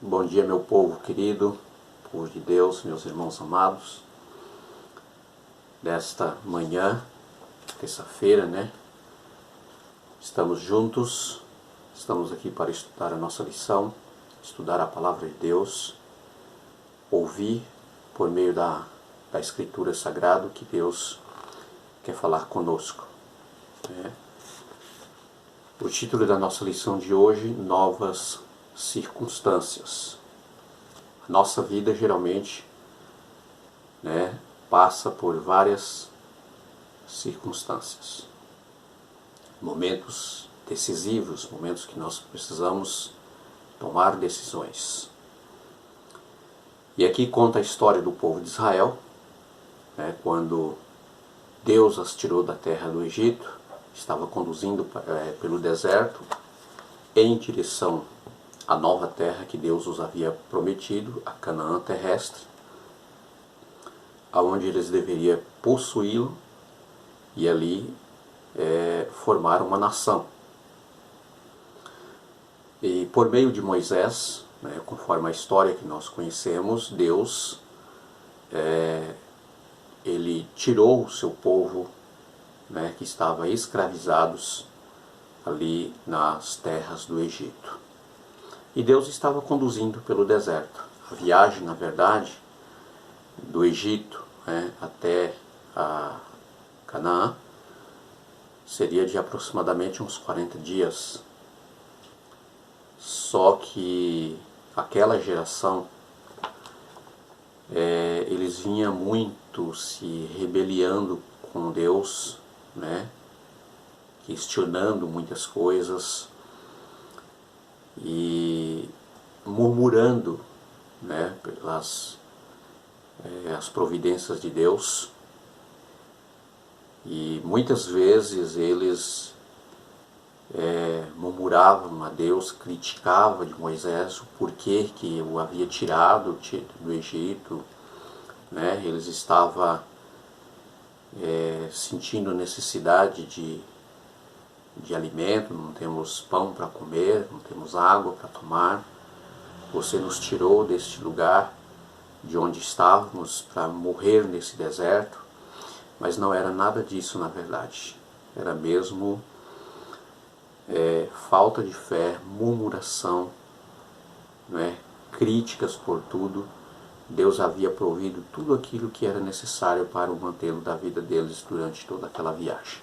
Bom dia, meu povo querido, povo de Deus, meus irmãos amados. Desta manhã, terça-feira, né? Estamos juntos, estamos aqui para estudar a nossa lição, estudar a palavra de Deus, ouvir por meio da Escritura Sagrada que Deus quer falar conosco, né? O título da nossa lição de hoje: Novas Circunstâncias. A nossa vida geralmente, né, passa por várias circunstâncias, momentos decisivos, momentos que nós precisamos tomar decisões. E aqui conta a história do povo de Israel, né, quando Deus as tirou da terra do Egito, estava conduzindo pelo deserto em direção à nova terra que Deus os havia prometido, a Canaã terrestre, aonde eles deveriam possuí-lo e ali formar uma nação. E por meio de Moisés, né, conforme a história que nós conhecemos, Deus ele tirou o seu povo, né, que estava escravizados ali nas terras do Egito. E Deus estava conduzindo pelo deserto. A viagem, na verdade, do Egito, né, até a Canaã seria de aproximadamente uns 40 dias. Só que aquela geração, eles vinham muito se rebeliando com Deus, né, questionando muitas coisas e murmurando, né, pelas as providências de Deus. E muitas vezes eles murmuravam a Deus, criticavam de Moisés o porquê que o havia tirado do Egito, né? Eles estavam sentindo necessidade de alimento, não temos pão para comer, não temos água para tomar. Você nos tirou deste lugar de onde estávamos para morrer nesse deserto. Mas não era nada disso, na verdade. Era mesmo falta de fé, murmuração, né, críticas por tudo. Deus havia provido tudo aquilo que era necessário para o mantê-lo da vida deles durante toda aquela viagem.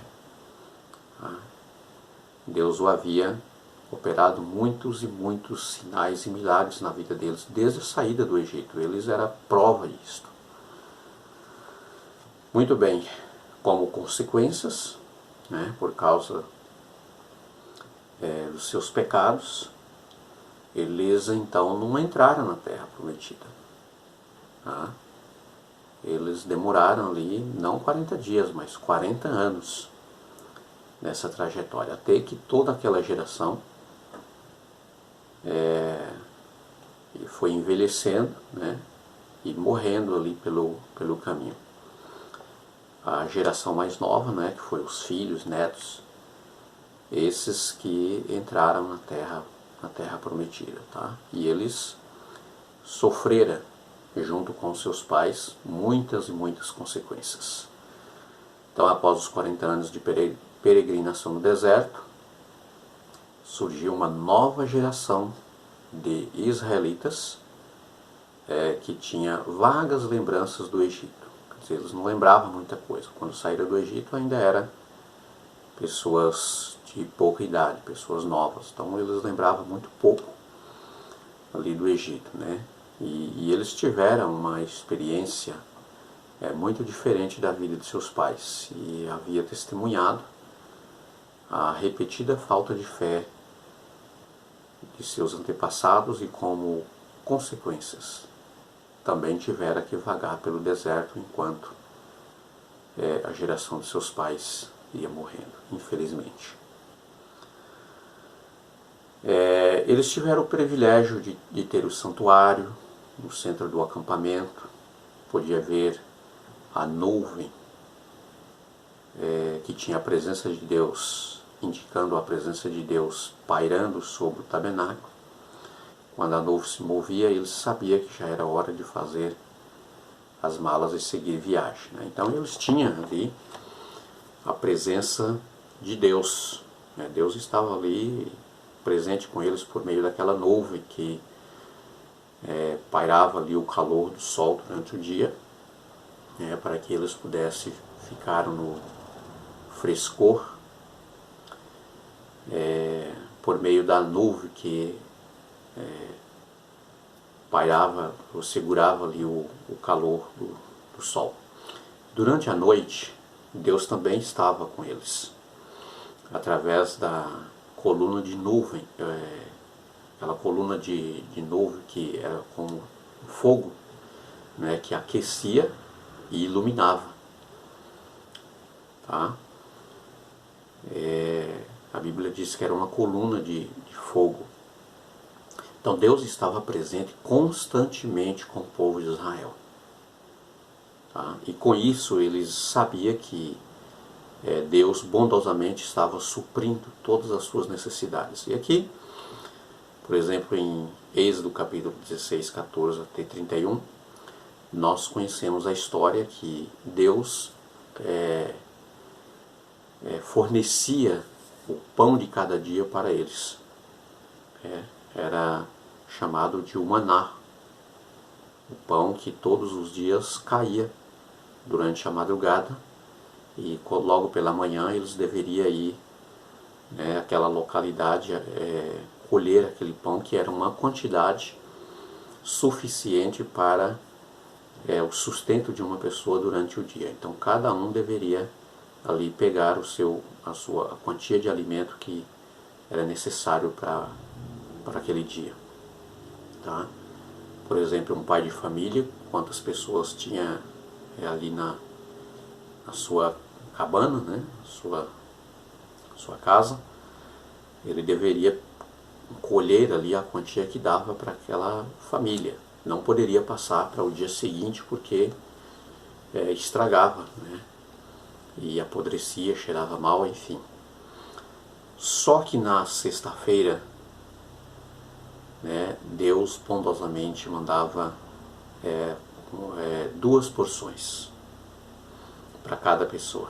Deus o havia operado muitos e muitos sinais e milagres na vida deles, desde a saída do Egito. Eles eram prova disto. Muito bem, como consequências, né, por causa dos seus pecados, eles então não entraram na terra prometida. Tá? Eles demoraram ali, não 40 dias, mas 40 anos nessa trajetória, até que toda aquela geração foi envelhecendo, né, e morrendo ali pelo caminho. A geração mais nova, né, que foi os filhos, netos, esses que entraram na terra prometida, tá? E eles sofreram, junto com seus pais, muitas e muitas consequências. Então, após os 40 anos de peregrinação no deserto, surgiu uma nova geração de israelitas que tinha vagas lembranças do Egito. Eles não lembravam muita coisa. Quando saíram do Egito ainda eram pessoas de pouca idade, pessoas novas. Então eles lembravam muito pouco ali do Egito, né? E eles tiveram uma experiência muito diferente da vida de seus pais. E havia testemunhado a repetida falta de fé de seus antepassados e como consequências também tiveram que vagar pelo deserto enquanto a geração de seus pais ia morrendo, infelizmente. Eles tiveram o privilégio de ter o santuário no centro do acampamento. Podia ver a nuvem que tinha a presença de Deus, indicando a presença de Deus pairando sobre o tabernáculo. quando a nuvem se movia, ele sabia que já era hora de fazer as malas e seguir viagem, né? Então eles tinham ali a presença de Deus, né? Deus estava ali presente com eles por meio daquela nuvem que pairava ali o calor do sol durante o dia, né? Para que eles pudessem ficar no frescor, por meio da nuvem que pairava ou segurava ali o calor do sol. Durante a noite, Deus também estava com eles, através da coluna de nuvem, aquela coluna de nuvem que era como fogo, né, que aquecia e iluminava. Tá? A Bíblia diz que era uma coluna de fogo. Então Deus estava presente constantemente com o povo de Israel. Tá? E com isso eles sabiam que Deus bondosamente estava suprindo todas as suas necessidades. E aqui, por exemplo, em Êxodo capítulo 16, 14 até 31, nós conhecemos a história que Deus fornecia o pão de cada dia para eles. Era chamado de maná, o pão que todos os dias caía durante a madrugada, e logo pela manhã eles deveriam ir, né, àquela localidade, colher aquele pão, que era uma quantidade suficiente para o sustento de uma pessoa durante o dia. Então cada um deveria ali pegar a quantia de alimento que era necessário para aquele dia. Tá? Por exemplo, um pai de família, quantas pessoas tinha ali na sua cabana, né, sua casa, ele deveria colher ali a quantia que dava para aquela família. Não poderia passar para o dia seguinte, porque estragava, né, e apodrecia, cheirava mal, enfim. Só que na sexta-feira, né, Deus bondosamente mandava 2 porções para cada pessoa.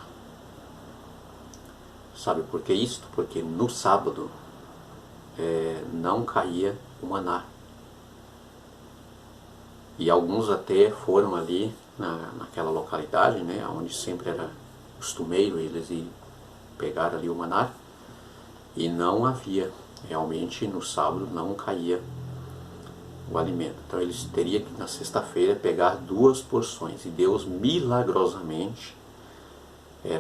Sabe por que isto? Porque no sábado não caía o maná. E alguns até foram ali naquela localidade, né, onde sempre era costumeiro eles ir pegar ali o maná, e não havia, realmente no sábado não caía o alimento. Então eles teriam que na sexta-feira pegar 2 porções, e Deus milagrosamente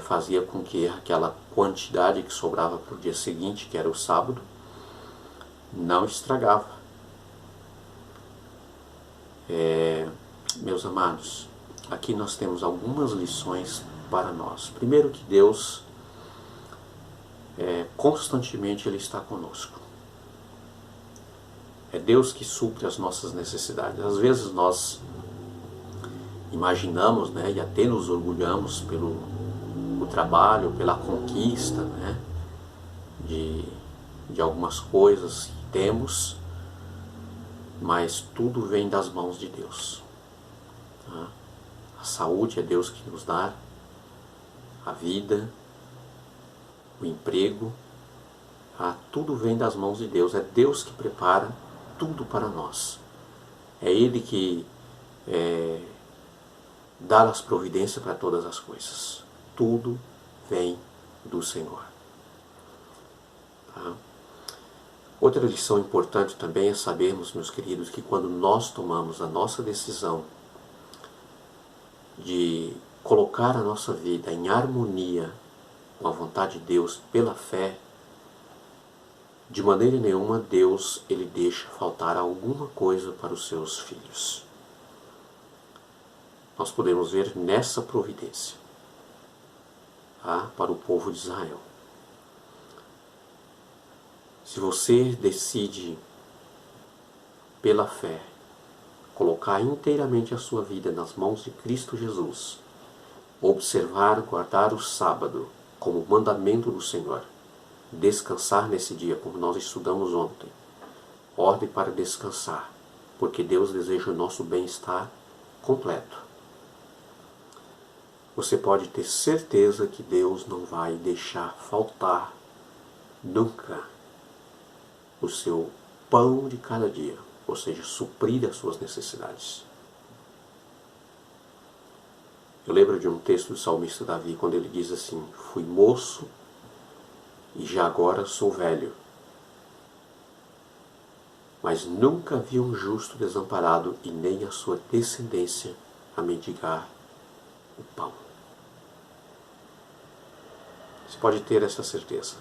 fazia com que aquela quantidade que sobrava para o dia seguinte, que era o sábado, não estragava. Meus amados, aqui nós temos algumas lições para nós. Primeiro, que Deus constantemente Ele está conosco. É Deus que supre as nossas necessidades. Às vezes nós imaginamos, né, e até nos orgulhamos pelo trabalho, pela conquista, né, de algumas coisas que temos, mas tudo vem das mãos de Deus. Tá? A saúde é Deus que nos dá, a vida, o emprego, tudo vem das mãos de Deus. É Deus que prepara tudo para nós. É Ele que dá as providências para todas as coisas. Tudo vem do Senhor. Tá? Outra lição importante também é sabermos, meus queridos, que quando nós tomamos a nossa decisão de colocar a nossa vida em harmonia com a vontade de Deus pela fé, de maneira nenhuma Deus Ele deixa faltar alguma coisa para os seus filhos. Nós podemos ver nessa providência, tá, para o povo de Israel. Se você decide, pela fé, colocar inteiramente a sua vida nas mãos de Cristo Jesus, observar, guardar o sábado como mandamento do Senhor, descansar nesse dia, como nós estudamos ontem, ordem para descansar, porque Deus deseja o nosso bem-estar completo. Você pode ter certeza que Deus não vai deixar faltar nunca o seu pão de cada dia, ou seja, suprir as suas necessidades. Eu lembro de um texto do salmista Davi, quando ele diz assim: fui moço e já agora sou velho, mas nunca vi um justo desamparado e nem a sua descendência a mendigar o pão. Você pode ter essa certeza.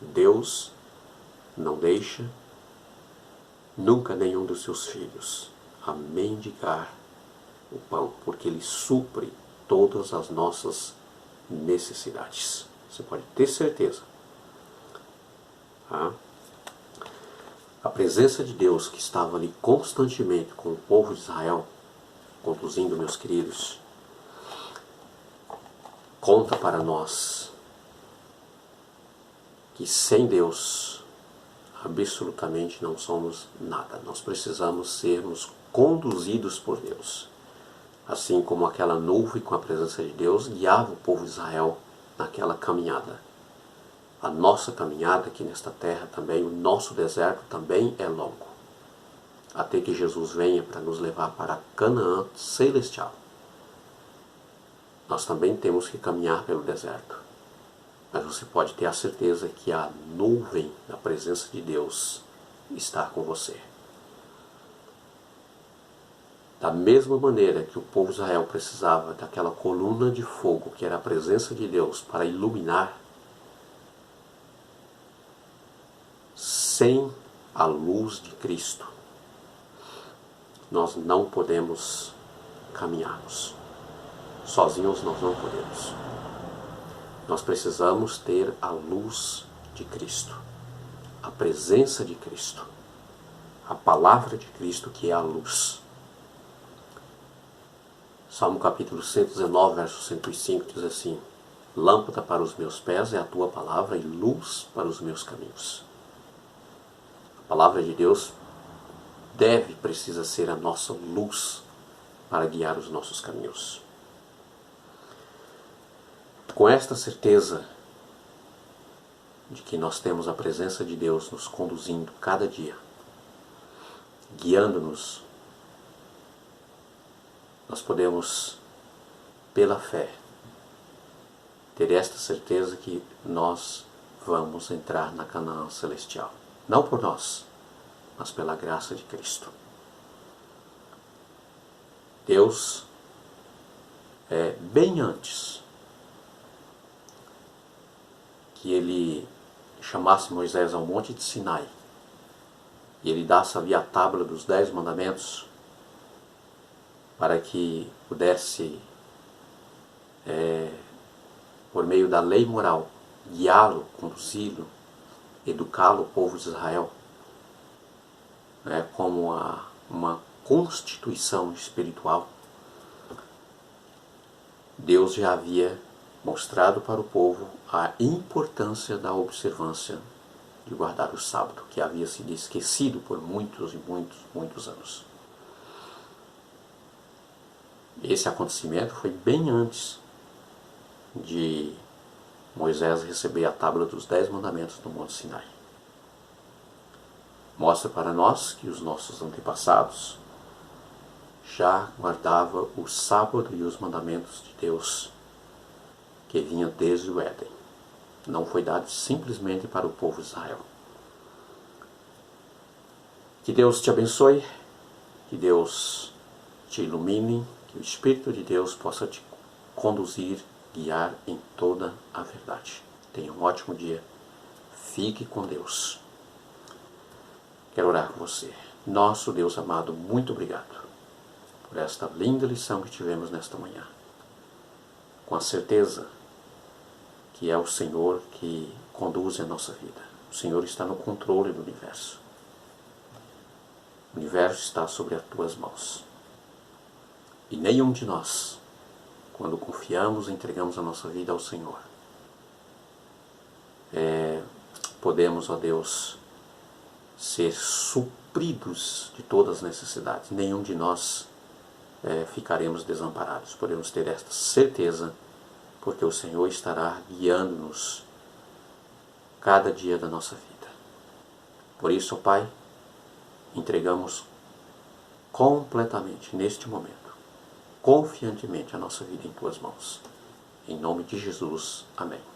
Deus não deixa nunca nenhum dos seus filhos a mendigar o pão, porque Ele supre todas as nossas necessidades. Você pode ter certeza. A presença de Deus que estava ali constantemente com o povo de Israel, conduzindo, meus queridos, conta para nós que sem Deus absolutamente não somos nada. Nós precisamos sermos conduzidos por Deus. Assim como aquela nuvem com a presença de Deus guiava o povo de Israel naquela caminhada. A nossa caminhada aqui nesta terra também, o nosso deserto também é longo. Até que Jesus venha para nos levar para Canaã celestial. Nós também temos que caminhar pelo deserto. Mas você pode ter a certeza que a nuvem da presença de Deus está com você. Da mesma maneira que o povo de Israel precisava daquela coluna de fogo, que era a presença de Deus, para iluminar, sem a luz de Cristo, nós não podemos caminharmos. Sozinhos nós não podemos. Nós precisamos ter a luz de Cristo, a presença de Cristo, a palavra de Cristo que é a luz. Salmo capítulo 119, verso 105 diz assim: lâmpada para os meus pés é a tua palavra e luz para os meus caminhos. A palavra de Deus precisa ser a nossa luz para guiar os nossos caminhos. Com esta certeza de que nós temos a presença de Deus nos conduzindo cada dia, guiando-nos, nós podemos, pela fé, ter esta certeza que nós vamos entrar na Canaã celestial. Não por nós, mas pela graça de Cristo. Deus, bem antes que Ele chamasse Moisés ao monte de Sinai, e Ele desse ali a tábua dos 10 mandamentos, para que pudesse, por meio da lei moral, guiá-lo, conduzi-lo, educá-lo, o povo de Israel, como uma constituição espiritual. Deus já havia mostrado para o povo a importância da observância de guardar o sábado, que havia sido esquecido por muitos e muitos anos. Esse acontecimento foi bem antes de Moisés receber a tábua dos 10 mandamentos do Monte Sinai. Mostra para nós que os nossos antepassados já guardavam o sábado e os mandamentos de Deus, que vinha desde o Éden. Não foi dado simplesmente para o povo de Israel. Que Deus te abençoe, que Deus te ilumine, que o Espírito de Deus possa te conduzir, guiar em toda a verdade. Tenha um ótimo dia. Fique com Deus. Quero orar com você. Nosso Deus amado, muito obrigado por esta linda lição que tivemos nesta manhã. Com a certeza que é o Senhor que conduz a nossa vida. O Senhor está no controle do universo. O universo está sobre as tuas mãos. E nenhum de nós, quando confiamos e entregamos a nossa vida ao Senhor, podemos, ó Deus, ser supridos de todas as necessidades. Nenhum de nós ficaremos desamparados. Podemos ter esta certeza, porque o Senhor estará guiando-nos cada dia da nossa vida. Por isso, Pai, entregamos completamente, neste momento, confiantemente a nossa vida em Tuas mãos. Em nome de Jesus. Amém.